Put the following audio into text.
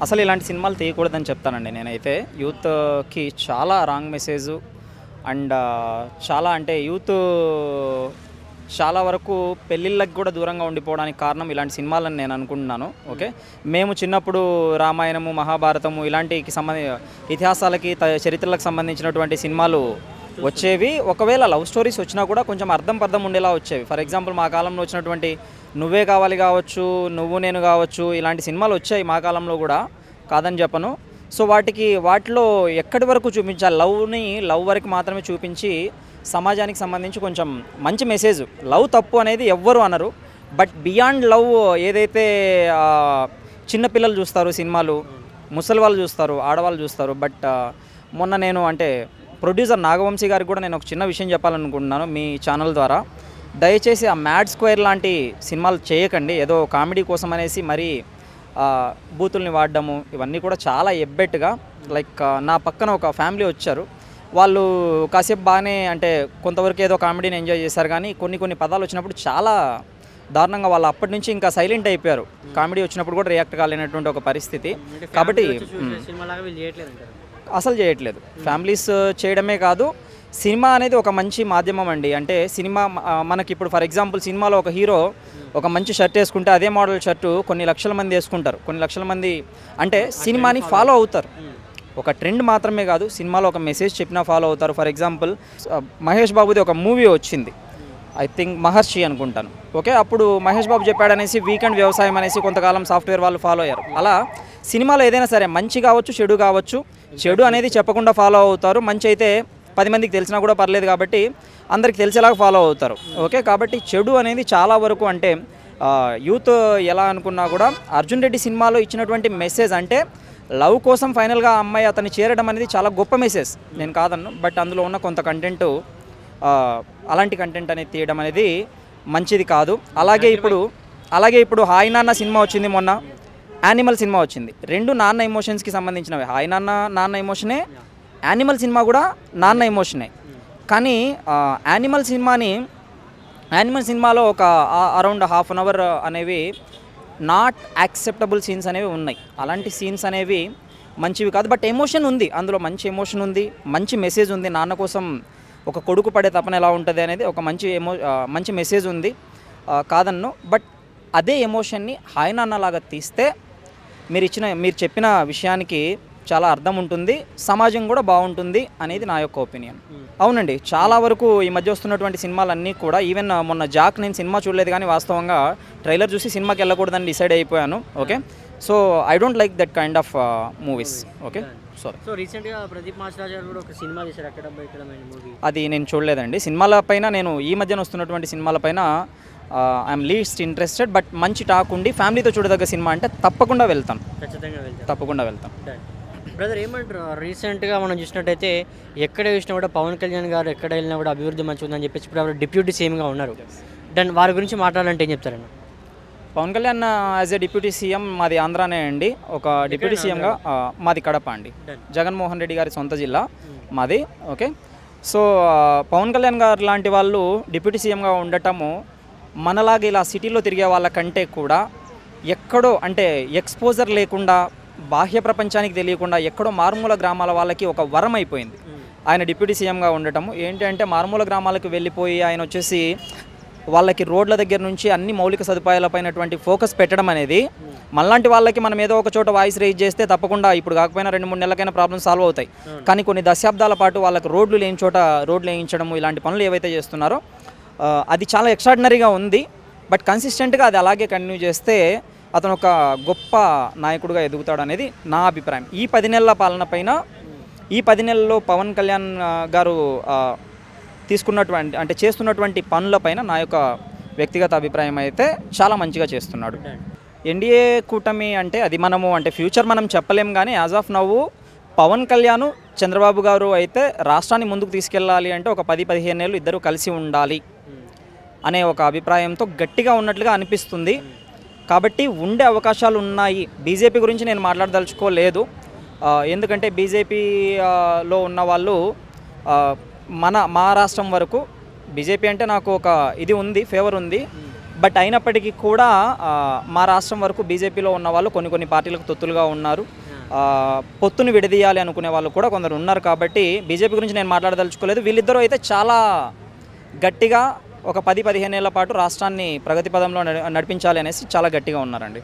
అసలు ఇలాంటి సినిమాలు తీయకూడదని చెప్తానండి నేనైతే. యూత్‌కి చాలా రాంగ్ మెసేజు అండ్ చాలా అంటే యూత్ చాలా వరకు పెళ్ళిళ్ళకి కూడా దూరంగా ఉండిపోవడానికి కారణం ఇలాంటి సినిమాలని నేను అనుకుంటున్నాను. ఓకే. మేము చిన్నప్పుడు రామాయణము, మహాభారతము ఇలాంటికి ఇతిహాసాలకి చరిత్రలకు సంబంధించినటువంటి సినిమాలు వచ్చేవి. ఒకవేళ లవ్ స్టోరీస్ వచ్చినా కూడా కొంచెం అర్థం ఉండేలా వచ్చేవి. ఫర్ ఎగ్జాంపుల్ మా కాలంలో వచ్చినటువంటి నువ్వే కావాలి కావచ్చు, నువ్వు నేను కావచ్చు, ఇలాంటి సినిమాలు వచ్చాయి మా కాలంలో కూడా, కాదని చెప్పను. సో వాటిలో ఎక్కడి వరకు చూపించాలి, లవ్ వరకు మాత్రమే చూపించి సమాజానికి సంబంధించి కొంచెం మంచి మెసేజ్. లవ్ తప్పు అనేది ఎవ్వరు అనరు. బట్ బియాండ్ లవ్ ఏదైతే చిన్నపిల్లలు చూస్తారు సినిమాలు, ముసలి వాళ్ళు చూస్తారు, ఆడవాళ్ళు చూస్తారు. బట్ మొన్న నేను అంటే ప్రొడ్యూసర్ నాగవంశీ గారికి కూడా నేను ఒక చిన్న విషయం చెప్పాలనుకుంటున్నాను మీ ఛానల్ ద్వారా. దయచేసి ఆ మ్యాడ్ స్క్వేర్ లాంటి సినిమాలు చేయకండి. ఏదో కామెడీ కోసం అనేసి మరీ బూతుల్ని వాడడము ఇవన్నీ కూడా చాలా ఎబ్బెట్టుగా. లైక్ నా పక్కన ఒక ఫ్యామిలీ వచ్చారు. వాళ్ళు కాసేపు బాగానే అంటే కొంతవరకు ఏదో కామెడీని ఎంజాయ్ చేశారు, కానీ కొన్ని పదాలు వచ్చినప్పుడు చాలా దారుణంగా వాళ్ళు అప్పటి నుంచి ఇంకా సైలెంట్ అయిపోయారు. కామెడీ వచ్చినప్పుడు కూడా రియాక్ట్ కాలేనటువంటి ఒక పరిస్థితి. కాబట్టి అసలు చేయట్లేదు. ఫ్యామిలీస్ చేయడమే కాదు, సినిమా అనేది ఒక మంచి మాధ్యమం అండి. అంటే సినిమా మనకి ఇప్పుడు ఫర్ ఎగ్జాంపుల్ సినిమాలో ఒక హీరో ఒక మంచి షర్ట్ వేసుకుంటే అదే మోడల్ షర్టు కొన్ని లక్షల మంది వేసుకుంటారు. కొన్ని లక్షల మంది అంటే సినిమాని ఫాలో అవుతారు. ఒక ట్రెండ్ మాత్రమే కాదు, సినిమాలో ఒక మెసేజ్ చెప్పినా ఫాలో అవుతారు. ఫర్ ఎగ్జాంపుల్ మహేష్ బాబుది ఒక మూవీ వచ్చింది, ఐ థింక్ మహర్షి అనుకుంటాను. ఓకే, అప్పుడు మహేష్ బాబు చెప్పాడనేసి వీకెండ్ వ్యవసాయం అనేసి కొంతకాలం సాఫ్ట్వేర్ వాళ్ళు ఫాలో అయ్యారు. అలా సినిమాలో ఏదైనా సరే మంచి కావచ్చు, చెడు కావచ్చు, చెడు అనేది చెప్పకుండా ఫాలో అవుతారు. మంచి అయితే 10 మందికి తెలిసినా కూడా పర్లేదు కాబట్టి అందరికి తెలిసేలాగా ఫాలో అవుతారు. ఓకే, కాబట్టి చెడు అనేది చాలా వరకు అంటే యూత్ ఎలా అనుకున్నా కూడా అర్జున్ రెడ్డి సినిమాలో ఇచ్చినటువంటి మెసేజ్ అంటే లవ్ కోసం ఫైనల్గా అమ్మాయి అతన్ని చేరడం అనేది చాలా గొప్ప మెసేజ్, నేను కాదన్ను. బట్ అందులో ఉన్న కొంత కంటెంట్ అలాంటి కంటెంట్ అనేది తీయడం అనేది మంచిది కాదు. అలాగే ఇప్పుడు హాయ్ నాన్న సినిమా వచ్చింది, మొన్న యానిమల్ సినిమా వచ్చింది. రెండు నాన్న ఎమోషన్స్కి సంబంధించినవి. హాయ్ నాన్న ఎమోషనే, యానిమల్ సినిమా కూడా నాన్న ఎమోషనే. కానీ యానిమల్ సినిమాలో ఒక అరౌండ్ ½ అన్ అవర్ అనేవి నాట్ యాక్సెప్టబుల్ సీన్స్ అనేవి ఉన్నాయి. అలాంటి సీన్స్ అనేవి మంచివి కాదు. బట్ ఎమోషన్ ఉంది అందులో, మంచి ఎమోషన్ ఉంది, మంచి మెసేజ్ ఉంది. నాన్న కోసం ఒక కొడుకు పడే తపన ఎలా ఉంటుంది అనేది ఒక మంచి మెసేజ్ ఉంది, కాదన్ను. బట్ అదే ఎమోషన్ని హాయ్ నాన్నలాగా తీస్తే మీరు చెప్పిన విషయానికి చాలా అర్థం ఉంటుంది, సమాజం కూడా బాగుంటుంది అనేది నా యొక్క ఒపీనియన్. అవునండి, చాలా వరకు ఈ మధ్య వస్తున్నటువంటి సినిమాలన్నీ కూడా, ఈవెన్ మొన్న జాక్ నేను సినిమా చూడలేదు కానీ వాస్తవంగా ట్రైలర్ చూసి సినిమాకి వెళ్ళకూడదని డిసైడ్ అయిపోయాను. Okay, so I don't like that kind of movies. Okay, so రీసెంట్గా ప్రదీప్ మాస్టర్ గారు కూడా ఒక సినిమా చేశారు, అక్కడ మూవీ. అది నేను చూడలేదండి. సినిమాలపైన నేను ఈ మధ్యన వస్తున్నటువంటి సినిమాలపైన ఐఎమ్ లీస్ట్ ఇంట్రెస్టెడ్. బట్ మంచి టాక్ ఉండి ఫ్యామిలీతో చూడదగ్గ సినిమా అంటే తప్పకుండా వెళ్తాను, తప్పకుండా వెళ్తాను. బ్రదర్ ఏమంటారు, రీసెంట్గా మనం చూసినట్టయితే ఎక్కడ చూసినా కూడా పవన్ కళ్యాణ్ గారు ఎక్కడ వెళ్ళినా కూడా అభివృద్ధి మంచిగా ఉందని చెప్పేసి ఇప్పుడు డిప్యూటీ సీఎంగా ఉన్నారు. దాని వారి గురించి మాట్లాడాలంటే ఏం చెప్తారన్న? Pawan Kalyan as a deputy CM మాది ఆంధ్రానే అండి. ఒక డిప్యూటీ సీఎంగా మాది కడప అండి, జగన్మోహన్ రెడ్డి గారి సొంత జిల్లా మాది. ఓకే, సో పవన్ కళ్యాణ్ గారు లాంటి వాళ్ళు డిప్యూటీ సీఎంగా ఉండటము మనలాగా ఇలా సిటీలో తిరిగే వాళ్ళకంటే కూడా ఎక్కడో అంటే ఎక్స్పోజర్ లేకుండా, బాహ్య ప్రపంచానికి తెలియకుండా ఎక్కడో మారుమూల గ్రామాల వాళ్ళకి ఒక వరం అయిపోయింది ఆయన డిప్యూటీ సీఎంగా ఉండటము. ఏంటి అంటే మారుమూల గ్రామాలకు వెళ్ళిపోయి ఆయన వచ్చేసి వాళ్ళకి రోడ్ల దగ్గర నుంచి అన్ని మౌలిక సదుపాయాలపైనటువంటి ఫోకస్ పెట్టడం అనేది, మనలాంటి వాళ్ళకి మనం ఏదో ఒక చోట వాయిస్ రేజ్ చేస్తే తప్పకుండా ఇప్పుడు కాకపోయినా 2-3 నెలలకైనా ప్రాబ్లమ్స్ సాల్వ్ అవుతాయి. కానీ కొన్ని దశాబ్దాల పాటు వాళ్ళకి రోడ్లు లేని చోట రోడ్లు వేయించడము, ఇలాంటి పనులు ఏవైతే చేస్తున్నారో అది చాలా ఎక్స్ట్రాడినరీగా ఉంది. బట్ కన్సిస్టెంట్గా అది అలాగే కంటిన్యూ చేస్తే అతను ఒక గొప్ప నాయకుడిగా ఎదుగుతాడు అనేది నా అభిప్రాయం. ఈ 10 నెలల పాలన పైన, ఈ 10 నెలల్లో పవన్ కళ్యాణ్ గారు చేస్తున్నటువంటి పనులపైన నా యొక్క వ్యక్తిగత అభిప్రాయం అయితే చాలా మంచిగా చేస్తున్నాడు. ఎన్డీఏ కూటమి అంటే అది మనము అంటే ఫ్యూచర్ మనం చెప్పలేం, కానీ యాజ్ ఆఫ్ నవ్వు పవన్ కళ్యాణ్, చంద్రబాబు గారు అయితే రాష్ట్రాన్ని ముందుకు తీసుకెళ్ళాలి అంటే ఒక 10-15 ఏళ్ళు ఇద్దరు కలిసి ఉండాలి అనే ఒక అభిప్రాయంతో గట్టిగా ఉన్నట్లుగా అనిపిస్తుంది. కాబట్టి ఉండే అవకాశాలు ఉన్నాయి. బీజేపీ గురించి నేను మాట్లాడదలుచుకోలేదు, ఎందుకంటే బీజేపీలో ఉన్న వాళ్ళు మా రాష్ట్రం వరకు బీజేపీ అంటే నాకు ఒక ఇది ఉంది, ఫేవర్ ఉంది. బట్ అయినప్పటికీ కూడా మా రాష్ట్రం వరకు బీజేపీలో ఉన్న వాళ్ళు కొన్ని పార్టీలకు తొత్తులుగా ఉన్నారు. పొత్తును విడదీయాలి అనుకునే వాళ్ళు కూడా కొందరు ఉన్నారు. కాబట్టి బీజేపీ గురించి నేను మాట్లాడదలుచుకోలేదు. వీళ్ళిద్దరూ అయితే చాలా గట్టిగా ఒక 10-15 ఏళ్ల పాటు రాష్ట్రాన్ని ప్రగతి పదంలో నడిపించాలి అనేసి చాలా గట్టిగా ఉన్నారండి.